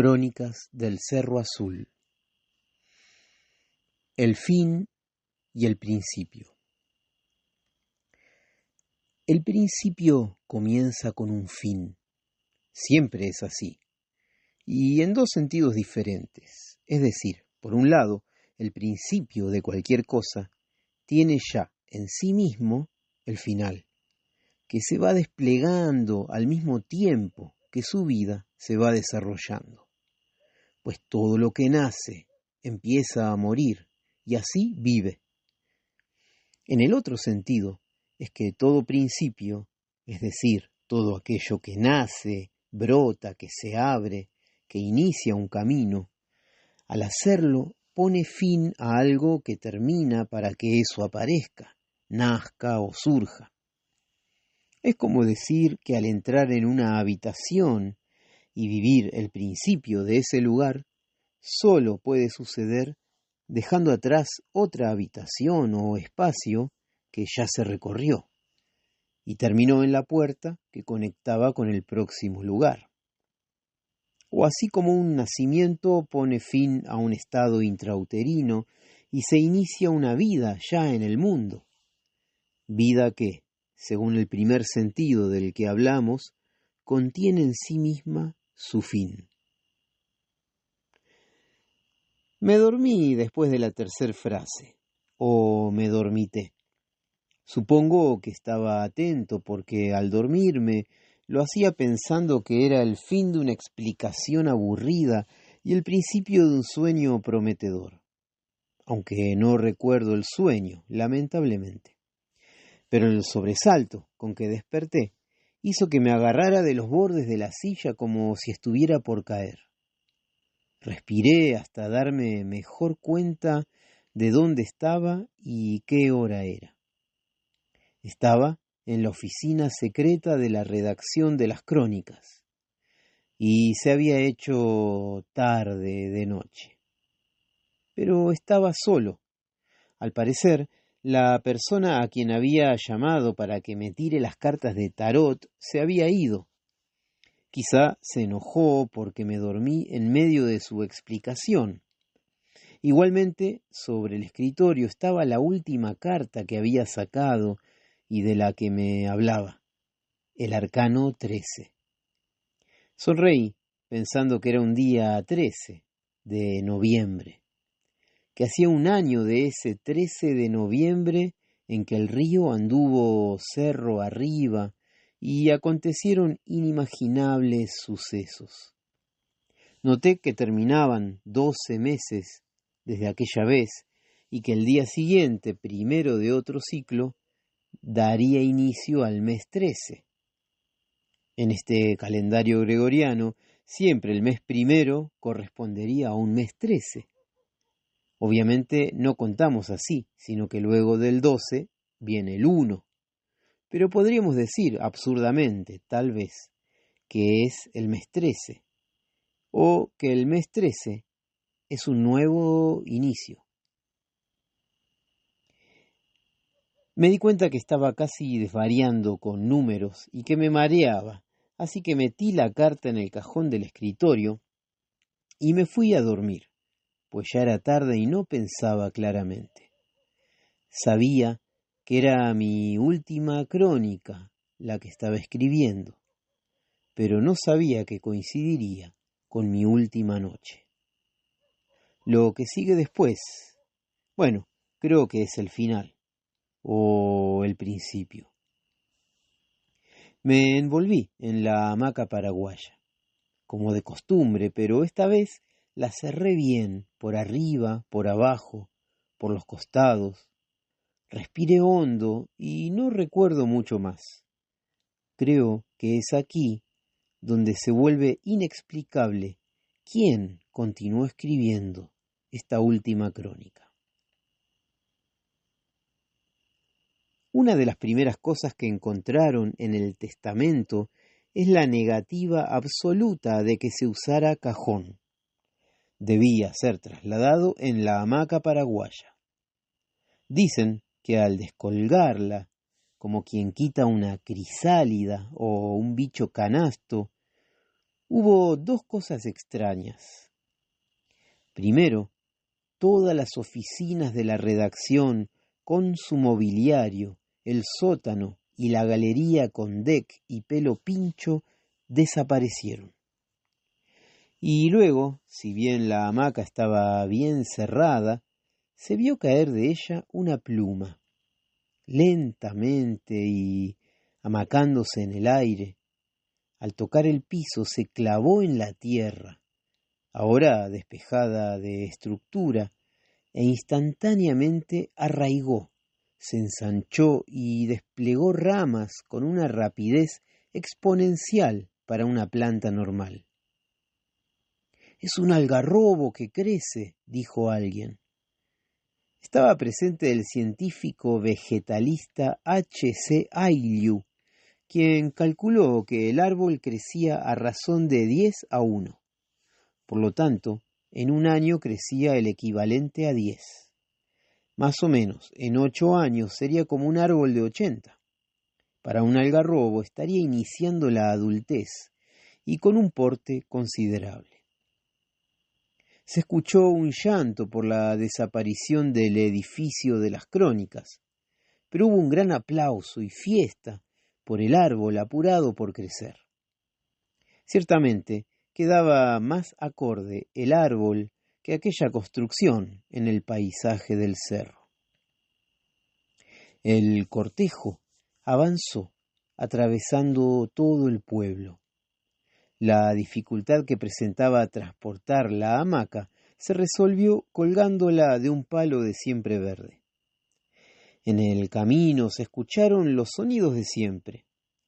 Crónicas del Cerro Azul. El fin y el principio. El principio comienza con un fin. Siempre es así. Y en dos sentidos diferentes. Es decir, por un lado, el principio de cualquier cosa tiene ya en sí mismo el final, que se va desplegando al mismo tiempo que su vida se va desarrollando. Pues todo lo que nace empieza a morir y así vive. En el otro sentido es que todo principio, es decir, todo aquello que nace, brota, que se abre, que inicia un camino, al hacerlo pone fin a algo que termina para que eso aparezca, nazca o surja. Es como decir que al entrar en una habitación y vivir el principio de ese lugar, solo puede suceder dejando atrás otra habitación o espacio que ya se recorrió y terminó en la puerta que conectaba con el próximo lugar. O así como un nacimiento pone fin a un estado intrauterino y se inicia una vida ya en el mundo. Vida que, según el primer sentido del que hablamos, contiene en sí misma su fin. Me dormí después de la tercera frase, o me dormité. Supongo que estaba atento porque al dormirme lo hacía pensando que era el fin de una explicación aburrida y el principio de un sueño prometedor, aunque no recuerdo el sueño, lamentablemente. Pero el sobresalto con que desperté hizo que me agarrara de los bordes de la silla como si estuviera por caer. Respiré hasta darme mejor cuenta de dónde estaba y qué hora era. Estaba en la oficina secreta de la redacción de las crónicas y se había hecho tarde de noche. Pero estaba solo. Al parecer, la persona a quien había llamado para que me tire las cartas de tarot se había ido. Quizá se enojó porque me dormí en medio de su explicación. Igualmente, sobre el escritorio estaba la última carta que había sacado y de la que me hablaba, el arcano 13. Sonreí, pensando que era un día 13 de noviembre, que hacía un año de ese 13 de noviembre en que el río anduvo cerro arriba y acontecieron inimaginables sucesos. Noté que terminaban 12 meses desde aquella vez y que el día siguiente, primero de otro ciclo, daría inicio al mes 13. En este calendario gregoriano, siempre el mes primero correspondería a un mes 13. Obviamente no contamos así, sino que luego del 12 viene el 1. Pero podríamos decir absurdamente, tal vez, que es el mes 13, o que el mes 13 es un nuevo inicio. Me di cuenta que estaba casi desvariando con números y que me mareaba, así que metí la carta en el cajón del escritorio y me fui a dormir, pues ya era tarde y no pensaba claramente. Sabía que era mi última crónica la que estaba escribiendo, pero no sabía que coincidiría con mi última noche. Lo que sigue después, bueno, creo que es el final, o el principio. Me envolví en la hamaca paraguaya, como de costumbre, pero esta vez la cerré bien, por arriba, por abajo, por los costados. Respiré hondo y no recuerdo mucho más. Creo que es aquí donde se vuelve inexplicable quién continuó escribiendo esta última crónica. Una de las primeras cosas que encontraron en el testamento es la negativa absoluta de que se usara cajón. Debía ser trasladado en la hamaca paraguaya. Dicen que al descolgarla, como quien quita una crisálida o un bicho canasto, hubo dos cosas extrañas. Primero, todas las oficinas de la redacción, con su mobiliario, el sótano y la galería con deck y pelo pincho, desaparecieron. Y luego, si bien la hamaca estaba bien cerrada, se vio caer de ella una pluma, lentamente y amacándose en el aire. Al tocar el piso se clavó en la tierra, ahora despejada de estructura, e instantáneamente arraigó, se ensanchó y desplegó ramas con una rapidez exponencial para una planta normal. «Es un algarrobo que crece», dijo alguien. Estaba presente el científico vegetalista H.C. Ayllu, quien calculó que el árbol crecía a razón de 10:1. Por lo tanto, en un año crecía el equivalente a 10. Más o menos, en 8 años sería como un árbol de 80. Para un algarrobo estaría iniciando la adultez y con un porte considerable. Se escuchó un llanto por la desaparición del edificio de las crónicas, pero hubo un gran aplauso y fiesta por el árbol apurado por crecer. Ciertamente, quedaba más acorde el árbol que aquella construcción en el paisaje del cerro. El cortejo avanzó, atravesando todo el pueblo. La dificultad que presentaba transportar la hamaca se resolvió colgándola de un palo de siempre verde. En el camino se escucharon los sonidos de siempre,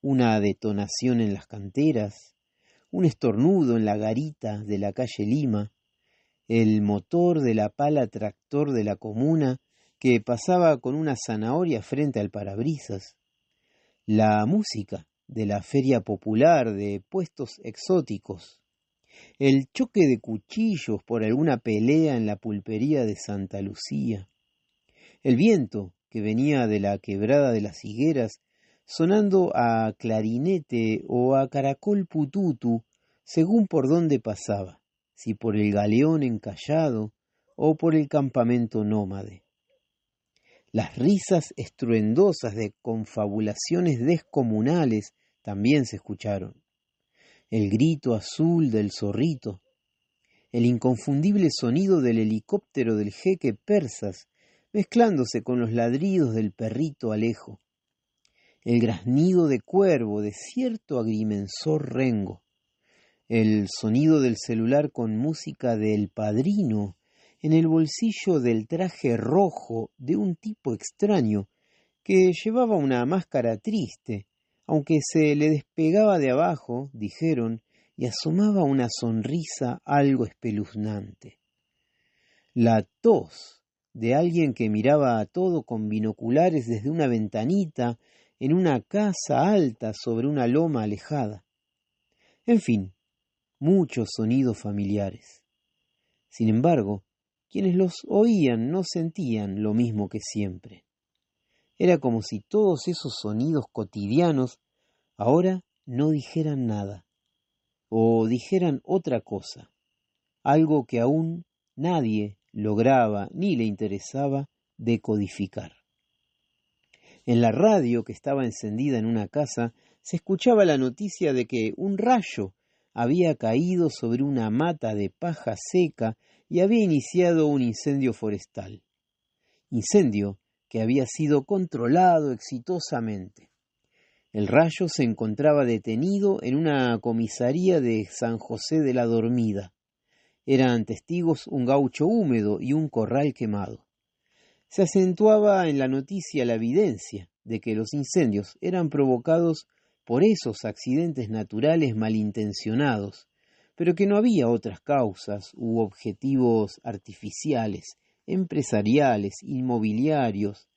una detonación en las canteras, un estornudo en la garita de la calle Lima, el motor de la pala tractor de la comuna que pasaba con una zanahoria frente al parabrisas, la música de la feria popular de puestos exóticos, el choque de cuchillos por alguna pelea en la pulpería de Santa Lucía, el viento que venía de la quebrada de las higueras sonando a clarinete o a caracol pututu según por dónde pasaba, si por el galeón encallado o por el campamento nómade. Las risas estruendosas de confabulaciones descomunales también se escucharon. El grito azul del zorrito, el inconfundible sonido del helicóptero del jeque Persas, mezclándose con los ladridos del perrito Alejo, el graznido de cuervo de cierto agrimensor rengo, el sonido del celular con música de El Padrino en el bolsillo del traje rojo de un tipo extraño que llevaba una máscara triste, aunque se le despegaba de abajo, dijeron, y asomaba una sonrisa algo espeluznante. La tos de alguien que miraba a todo con binoculares desde una ventanita en una casa alta sobre una loma alejada. En fin, muchos sonidos familiares. Sin embargo, quienes los oían no sentían lo mismo que siempre. Era como si todos esos sonidos cotidianos ahora no dijeran nada, o dijeran otra cosa, algo que aún nadie lograba ni le interesaba decodificar. En la radio que estaba encendida en una casa se escuchaba la noticia de que un rayo había caído sobre una mata de paja seca y había iniciado un incendio forestal. Incendio que había sido controlado exitosamente. El rayo se encontraba detenido en una comisaría de San José de la Dormida. Eran testigos un gaucho húmedo y un corral quemado. Se acentuaba en la noticia la evidencia de que los incendios eran provocados por esos accidentes naturales malintencionados, pero que no había otras causas u objetivos artificiales, empresariales, inmobiliarios,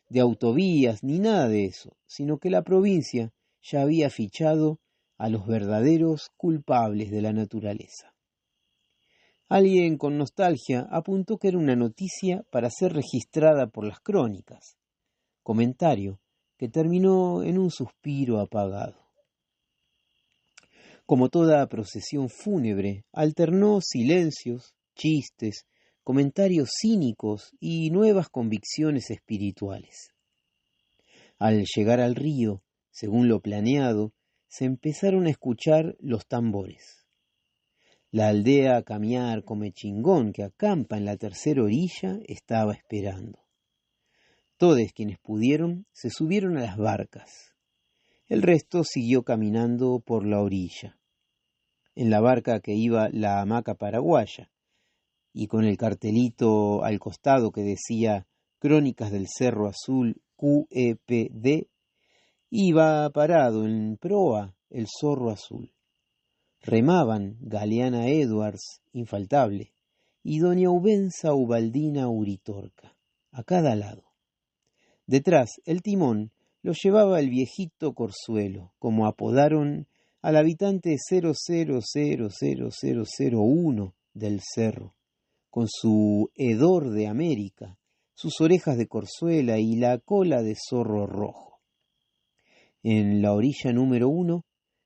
de autovías, ni nada de eso, sino que la provincia ya había fichado a los verdaderos culpables de la naturaleza. Alguien con nostalgia apuntó que era una noticia para ser registrada por las crónicas, comentario que terminó en un suspiro apagado. Como toda procesión fúnebre, alternó silencios, chistes, comentarios cínicos y nuevas convicciones espirituales. Al llegar al río, según lo planeado, se empezaron a escuchar los tambores. La aldea Camiar Comechingón, que acampa en la tercera orilla, estaba esperando. Todos quienes pudieron se subieron a las barcas. El resto siguió caminando por la orilla. En la barca que iba la hamaca paraguaya, y con el cartelito al costado que decía Crónicas del Cerro Azul QEPD, iba parado en proa el zorro azul. Remaban Galeana Edwards, infaltable, y doña Ubenza Ubaldina Uritorca, a cada lado. Detrás, el timón lo llevaba el viejito Corzuelo, como apodaron al habitante 000001 del cerro, con su hedor de América, sus orejas de corzuela y la cola de zorro rojo. En la orilla número 1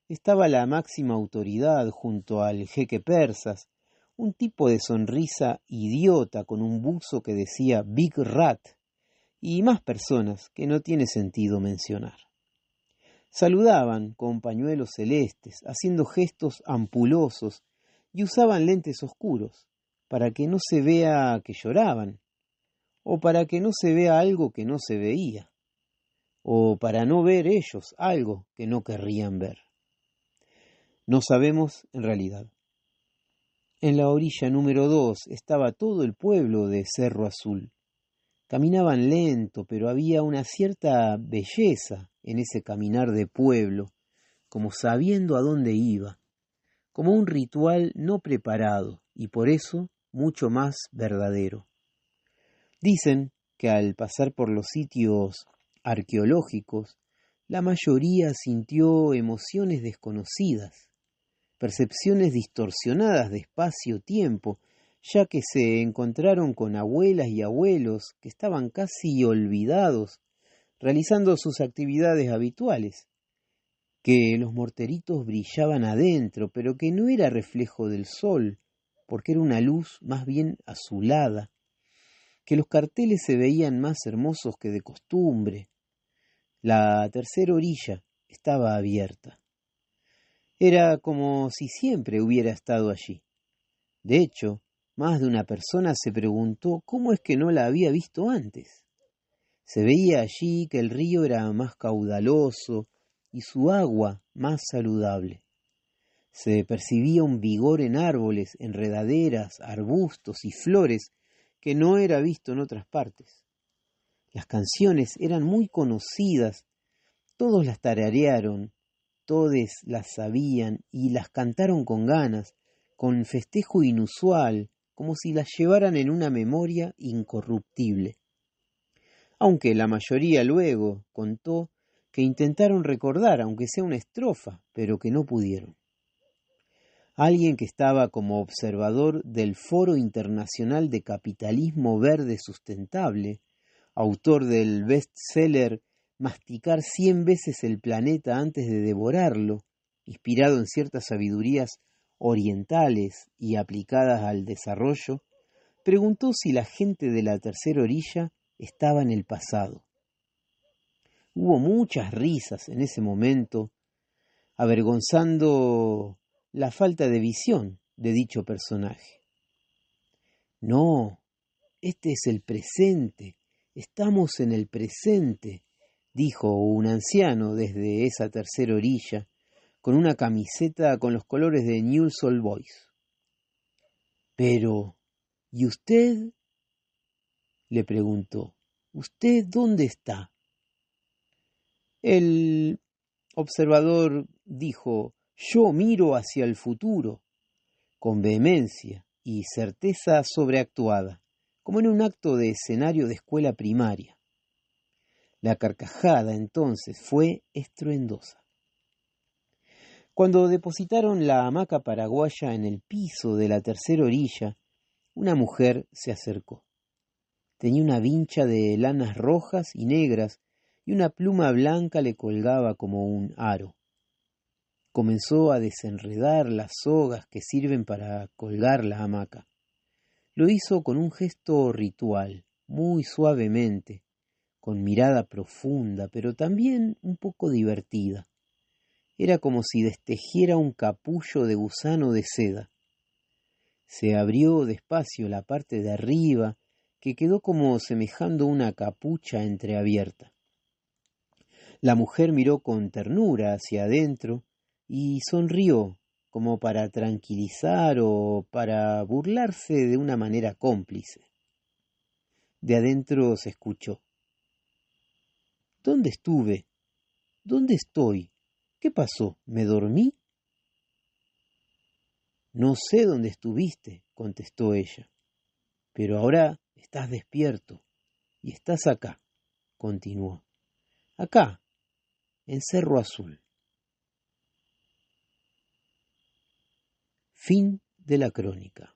estaba la máxima autoridad junto al jeque Persas, un tipo de sonrisa idiota con un buzo que decía Big Rat, y más personas que no tiene sentido mencionar. Saludaban con pañuelos celestes, haciendo gestos ampulosos, y usaban lentes oscuros, para que no se vea que lloraban, o para que no se vea algo que no se veía, o para no ver ellos algo que no querrían ver. No sabemos en realidad. En la orilla número 2 estaba todo el pueblo de Cerro Azul. Caminaban lento, pero había una cierta belleza en ese caminar de pueblo, como sabiendo a dónde iba, como un ritual no preparado y por eso mucho más verdadero. Dicen que al pasar por los sitios arqueológicos, la mayoría sintió emociones desconocidas, percepciones distorsionadas de espacio-tiempo, ya que se encontraron con abuelas y abuelos que estaban casi olvidados, realizando sus actividades habituales, que los morteritos brillaban adentro, pero que no era reflejo del sol, porque era una luz más bien azulada, que los carteles se veían más hermosos que de costumbre. La tercera orilla estaba abierta. Era como si siempre hubiera estado allí. De hecho, más de una persona se preguntó cómo es que no la había visto antes. Se veía allí que el río era más caudaloso y su agua más saludable. Se percibía un vigor en árboles, enredaderas, arbustos y flores que no era visto en otras partes. Las canciones eran muy conocidas, todos las tararearon, todos las sabían y las cantaron con ganas, con festejo inusual, como si las llevaran en una memoria incorruptible. Aunque la mayoría luego contó que intentaron recordar, aunque sea una estrofa, pero que no pudieron. Alguien que estaba como observador del Foro Internacional de Capitalismo Verde Sustentable, autor del bestseller Masticar 100 veces el planeta antes de devorarlo, inspirado en ciertas sabidurías orientales y aplicadas al desarrollo, preguntó si la gente de la tercera orilla estaba en el pasado. Hubo muchas risas en ese momento, avergonzando la falta de visión de dicho personaje. No, este es el presente, estamos en el presente, dijo un anciano desde esa tercera orilla, con una camiseta con los colores de Newell's Old Boys. Pero, ¿y usted? Le preguntó. ¿Usted dónde está? El observador dijo, yo miro hacia el futuro, con vehemencia y certeza sobreactuada, como en un acto de escenario de escuela primaria. La carcajada entonces fue estruendosa. Cuando depositaron la hamaca paraguaya en el piso de la tercera orilla, una mujer se acercó. Tenía una vincha de lanas rojas y negras y una pluma blanca le colgaba como un aro. Comenzó a desenredar las sogas que sirven para colgar la hamaca. Lo hizo con un gesto ritual, muy suavemente, con mirada profunda, pero también un poco divertida. Era como si destejiera un capullo de gusano de seda. Se abrió despacio la parte de arriba, que quedó como semejando una capucha entreabierta. La mujer miró con ternura hacia adentro y sonrió, como para tranquilizar o para burlarse de una manera cómplice. De adentro se escuchó: ¿Dónde estuve? ¿Dónde estoy? ¿Qué pasó? ¿Me dormí? No sé dónde estuviste, contestó ella, pero ahora estás despierto y estás acá, continuó. Acá, en Cerro Azul. Fin de la crónica.